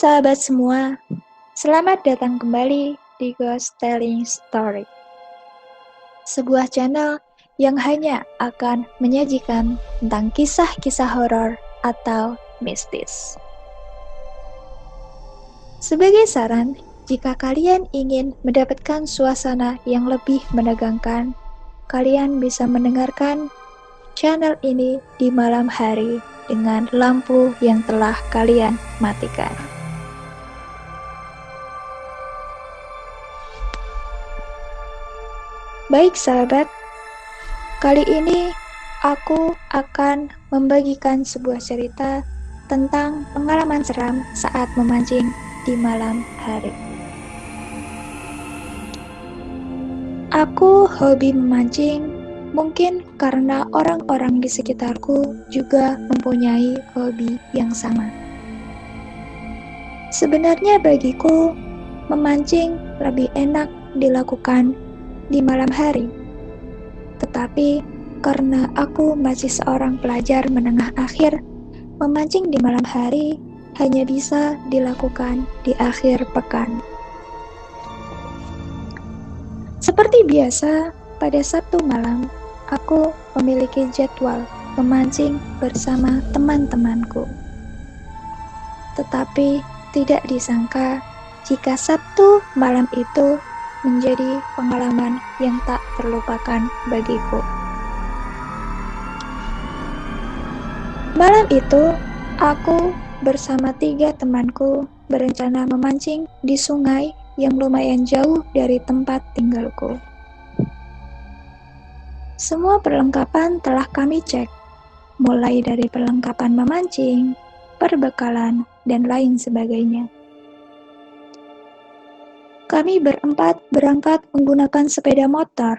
sahabat semua, selamat datang kembali di Ghost Telling Story, sebuah channel yang hanya akan menyajikan tentang kisah-kisah horor atau mistis. Sebagai saran, jika kalian ingin mendapatkan suasana yang lebih menegangkan, kalian bisa mendengarkan channel ini di malam hari dengan lampu yang telah kalian matikan. Baik sahabat, kali ini aku akan membagikan sebuah cerita tentang pengalaman seram saat memancing di malam hari. Aku hobi memancing, mungkin karena orang-orang di sekitarku juga mempunyai hobi yang sama. Sebenarnya bagiku, memancing lebih enak dilakukan di malam hari. Tetapi karena aku masih seorang pelajar menengah akhir, memancing di malam hari hanya bisa dilakukan di akhir pekan. Seperti biasa, pada Sabtu malam, aku memiliki jadwal memancing bersama teman-temanku. Tetapi tidak disangka jika Sabtu malam itu menjadi pengalaman yang tak terlupakan bagiku. Malam itu, aku bersama 3 temanku berencana memancing di sungai yang lumayan jauh dari tempat tinggalku. Semua perlengkapan telah kami cek, mulai dari perlengkapan memancing, perbekalan, dan lain sebagainya. Kami berempat berangkat menggunakan sepeda motor.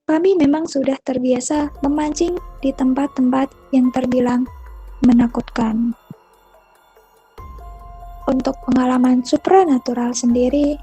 Kami memang sudah terbiasa memancing di tempat-tempat yang terbilang menakutkan. Untuk pengalaman supranatural sendiri,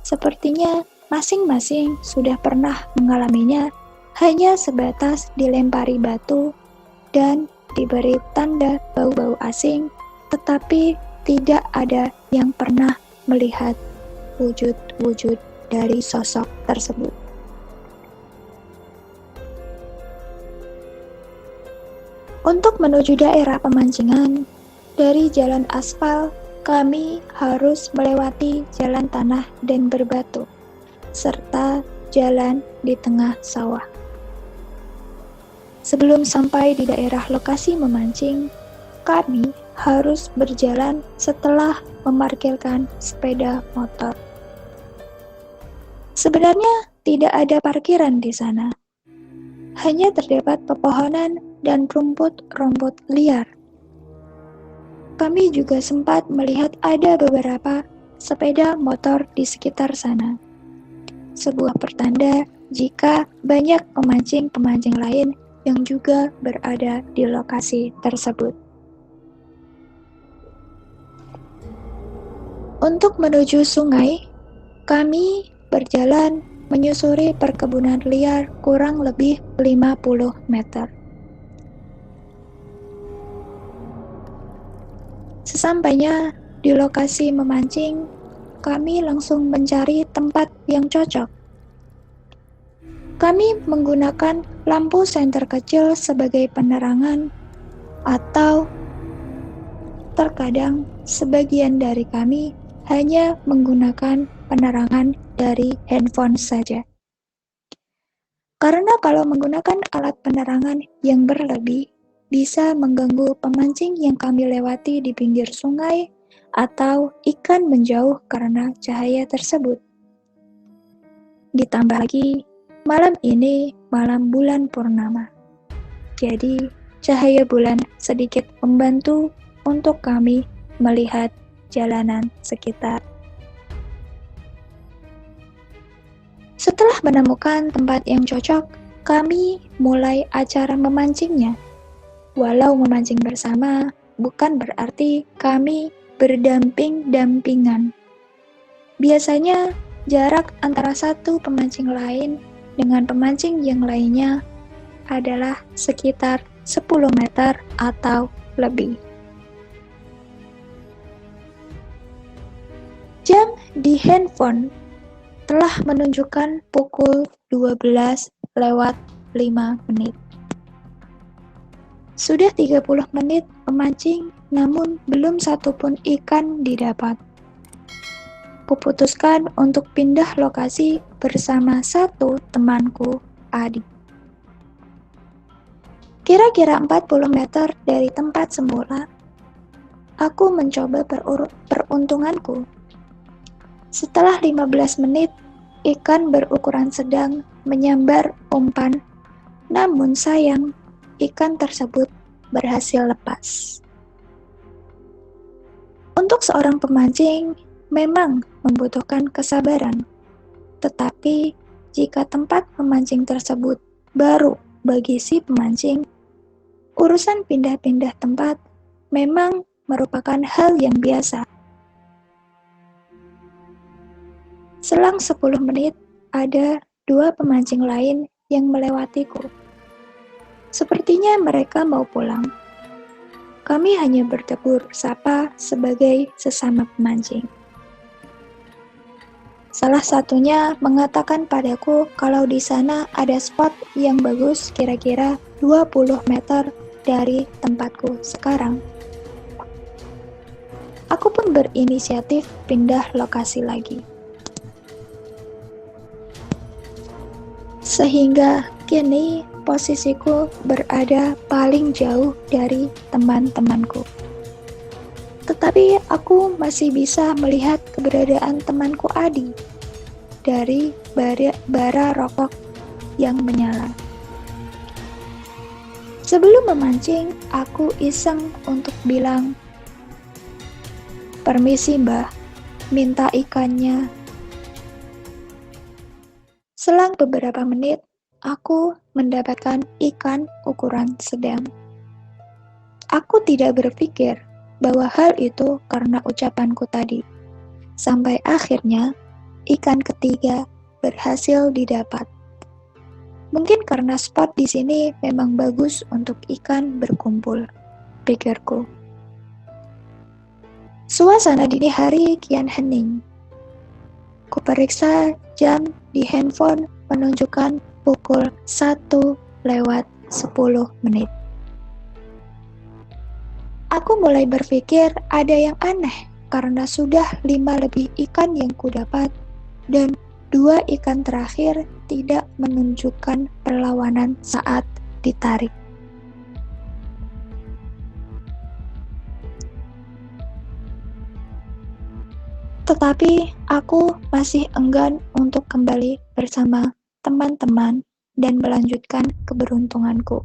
sepertinya masing-masing sudah pernah mengalaminya, hanya sebatas dilempari batu dan diberi tanda bau-bau asing, tetapi tidak ada yang pernah melihat wujud-wujud dari sosok tersebut. Untuk menuju daerah pemancingan, dari jalan aspal, kami harus melewati jalan tanah dan berbatu, serta jalan di tengah sawah. Sebelum sampai di daerah lokasi memancing, kami harus berjalan setelah memarkirkan sepeda motor. Sebenarnya tidak ada parkiran di sana. Hanya terdapat pepohonan dan rumput-rumput liar. Kami juga sempat melihat ada beberapa sepeda motor di sekitar sana. Sebuah pertanda jika banyak pemancing-pemancing lain yang juga berada di lokasi tersebut. Untuk menuju sungai, kami berjalan menyusuri perkebunan liar kurang lebih 50 meter. Sesampainya di lokasi memancing, kami langsung mencari tempat yang cocok. Kami menggunakan lampu senter kecil sebagai penerangan, atau terkadang sebagian dari kami hanya menggunakan penerangan dari handphone saja. Karena kalau menggunakan alat penerangan yang berlebih, bisa mengganggu pemancing yang kami lewati di pinggir sungai, atau ikan menjauh karena cahaya tersebut. Ditambah lagi, malam ini malam bulan purnama. Jadi, cahaya bulan sedikit membantu untuk kami melihat jalanan sekitar. Setelah menemukan tempat yang cocok, kami mulai acara memancingnya. Walau memancing bersama, bukan berarti kami berdamping-dampingan. Biasanya, jarak antara satu pemancing lain dengan pemancing yang lainnya adalah sekitar 10 meter atau lebih. Di handphone telah menunjukkan pukul 12:05. Sudah 30 menit memancing, namun belum satupun ikan didapat. Kuputuskan untuk pindah lokasi bersama satu temanku, Adi. Kira-kira 40 meter dari tempat semula, aku mencoba peruntunganku. Setelah 15 menit, ikan berukuran sedang menyambar umpan, namun sayang, ikan tersebut berhasil lepas. Untuk seorang pemancing, memang membutuhkan kesabaran. Tetapi, jika tempat memancing tersebut baru bagi si pemancing, urusan pindah-pindah tempat memang merupakan hal yang biasa. Selang 10 menit, ada dua pemancing lain yang melewatiku. Sepertinya mereka mau pulang. Kami hanya bertegur sapa sebagai sesama pemancing. Salah satunya mengatakan padaku kalau di sana ada spot yang bagus kira-kira 20 meter dari tempatku sekarang. Aku pun berinisiatif pindah lokasi lagi. Sehingga kini posisiku berada paling jauh dari teman-temanku. Tetapi aku masih bisa melihat keberadaan temanku Adi dari bara rokok yang menyala. Sebelum memancing, aku iseng untuk bilang, "Permisi mbah, minta ikannya." Selang beberapa menit, aku mendapatkan ikan ukuran sedang. Aku tidak berpikir bahwa hal itu karena ucapanku tadi. Sampai akhirnya, ikan ketiga berhasil didapat. Mungkin karena spot di sini memang bagus untuk ikan berkumpul, pikirku. Suasana dini hari kian hening. Kuperiksa jam di handphone menunjukkan pukul 1:10. Aku mulai berpikir ada yang aneh karena sudah 5 lebih ikan yang kudapat dan 2 ikan terakhir tidak menunjukkan perlawanan saat ditarik. Tetapi aku masih enggan untuk kembali bersama teman-teman dan melanjutkan keberuntunganku.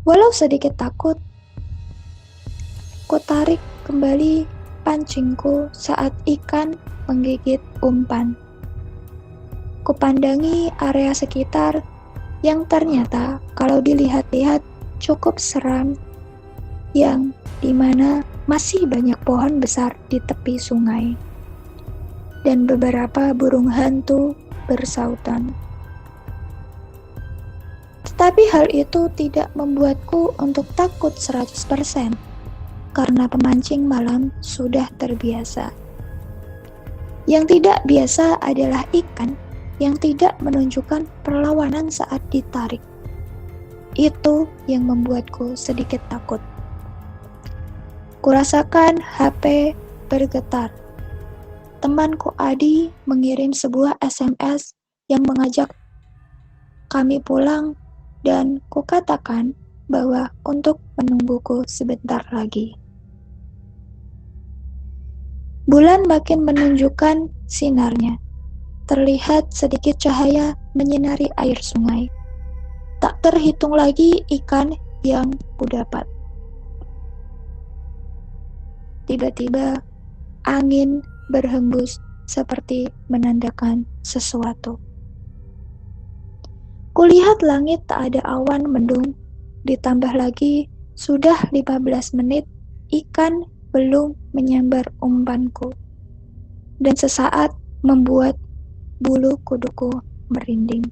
Walau sedikit takut, ku tarik kembali pancingku saat ikan menggigit umpan. Kupandangi area sekitar yang ternyata kalau dilihat-lihat cukup seram, yang dimana masih banyak pohon besar di tepi sungai dan beberapa burung hantu bersautan. Tetapi hal itu tidak membuatku untuk takut 100%, karena pemancing malam sudah terbiasa. Yang tidak biasa adalah ikan yang tidak menunjukkan perlawanan saat ditarik. Itu yang membuatku sedikit takut. Kurasakan HP bergetar. Temanku Adi mengirim sebuah SMS yang mengajak kami pulang dan kukatakan bahwa untuk menungguku sebentar lagi. Bulan makin menunjukkan sinarnya. Terlihat sedikit cahaya menyinari air sungai. Tak terhitung lagi ikan yang kudapat. Tiba-tiba angin berhembus seperti menandakan sesuatu. Kulihat langit tak ada awan mendung, ditambah lagi sudah 15 menit ikan belum menyambar umpanku, dan sesaat membuat bulu kuduku merinding.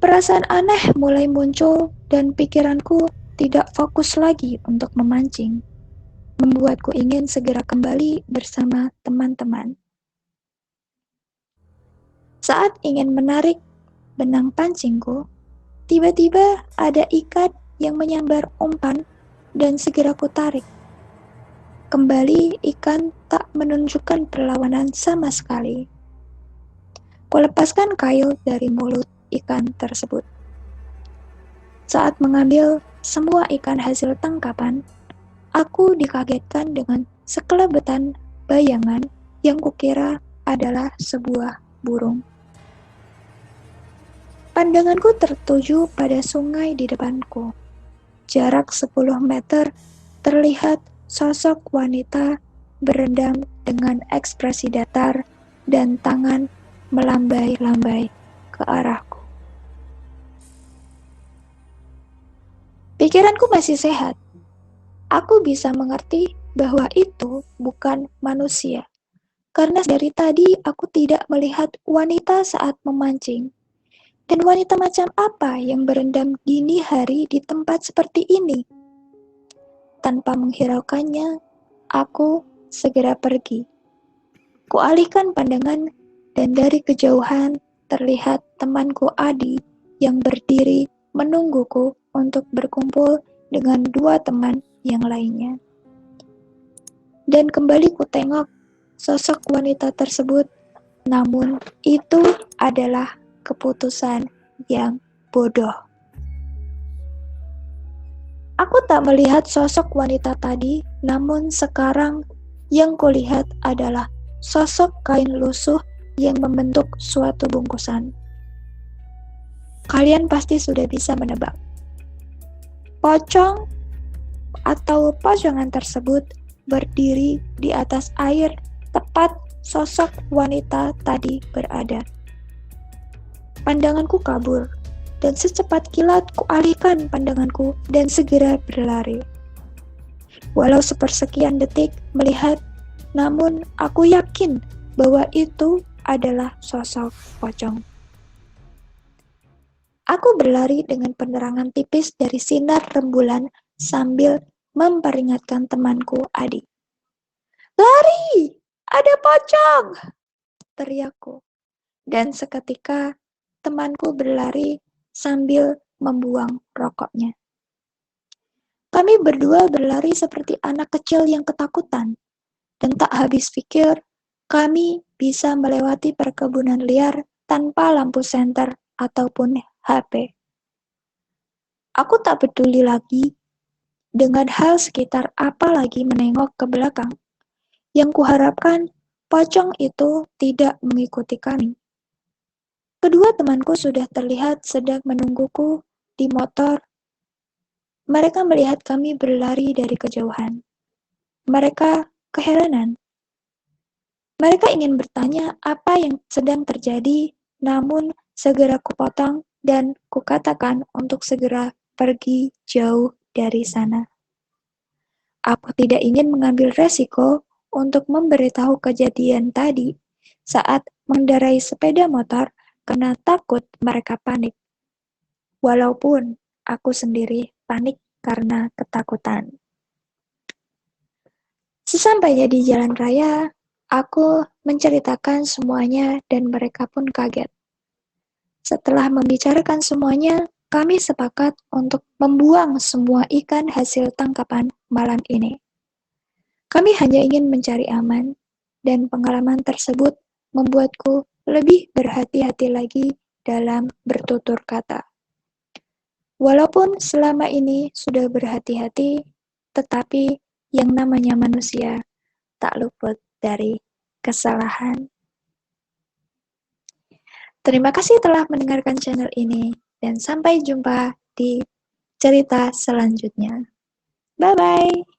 Perasaan aneh mulai muncul dan pikiranku tidak fokus lagi untuk memancing. membuatku ingin segera kembali bersama teman-teman. Saat ingin menarik benang pancingku, tiba-tiba ada ikan yang menyambar umpan dan segera kutarik. Kembali ikan tak menunjukkan perlawanan sama sekali. Kulepaskan kail dari mulut ikan tersebut. Saat mengambil semua ikan hasil tangkapan, aku dikagetkan dengan sekelebetan bayangan yang kukira adalah sebuah burung. Pandanganku tertuju pada sungai di depanku. Jarak 10 meter terlihat sosok wanita berendam dengan ekspresi datar dan tangan melambai-lambai ke arahku. Pikiranku masih sehat. Aku bisa mengerti bahwa itu bukan manusia. Karena dari tadi aku tidak melihat wanita saat memancing. Dan wanita macam apa yang berendam dini hari di tempat seperti ini? Tanpa menghiraukannya, aku segera pergi. Kualihkan pandangan dan dari kejauhan terlihat temanku Adi yang berdiri menungguku untuk berkumpul dengan dua teman yang lainnya. Dan kembali ku tengok sosok wanita tersebut, namun itu adalah keputusan yang bodoh. Aku tak melihat sosok wanita tadi, namun sekarang yang kulihat adalah sosok kain lusuh yang membentuk suatu bungkusan. Kalian pasti sudah bisa menebak. Pocong atau pocongan tersebut berdiri di atas air tepat sosok wanita tadi berada. Pandanganku kabur, dan secepat kilat kualihkan pandanganku dan segera berlari. Walau sepersekian detik melihat, namun aku yakin bahwa itu adalah sosok pocong. Aku berlari dengan penerangan tipis dari sinar rembulan sambil memperingatkan temanku Adi. "Lari! Ada pocong!" teriakku. Dan seketika temanku berlari sambil membuang rokoknya. Kami berdua berlari seperti anak kecil yang ketakutan, dan tak habis pikir kami bisa melewati perkebunan liar tanpa lampu senter ataupun HP. Aku tak peduli lagi dengan hal sekitar, apalagi menengok ke belakang. Yang kuharapkan pocong itu tidak mengikuti kami. Kedua temanku sudah terlihat sedang menungguku di motor. Mereka melihat kami berlari dari kejauhan. Mereka keheranan. Mereka ingin bertanya apa yang sedang terjadi, namun segera kupotong dan kukatakan untuk segera pergi jauh dari sana. Aku tidak ingin mengambil resiko untuk memberitahu kejadian tadi saat mengendarai sepeda motor karena takut mereka panik. Walaupun aku sendiri panik karena ketakutan. Sesampainya di jalan raya, aku menceritakan semuanya dan mereka pun kaget. Setelah membicarakan semuanya, kami sepakat untuk membuang semua ikan hasil tangkapan malam ini. Kami hanya ingin mencari aman, dan pengalaman tersebut membuatku lebih berhati-hati lagi dalam bertutur kata. Walaupun selama ini sudah berhati-hati, tetapi yang namanya manusia tak luput dari kesalahan. Terima kasih telah mendengarkan channel ini, dan sampai jumpa di cerita selanjutnya. Bye-bye!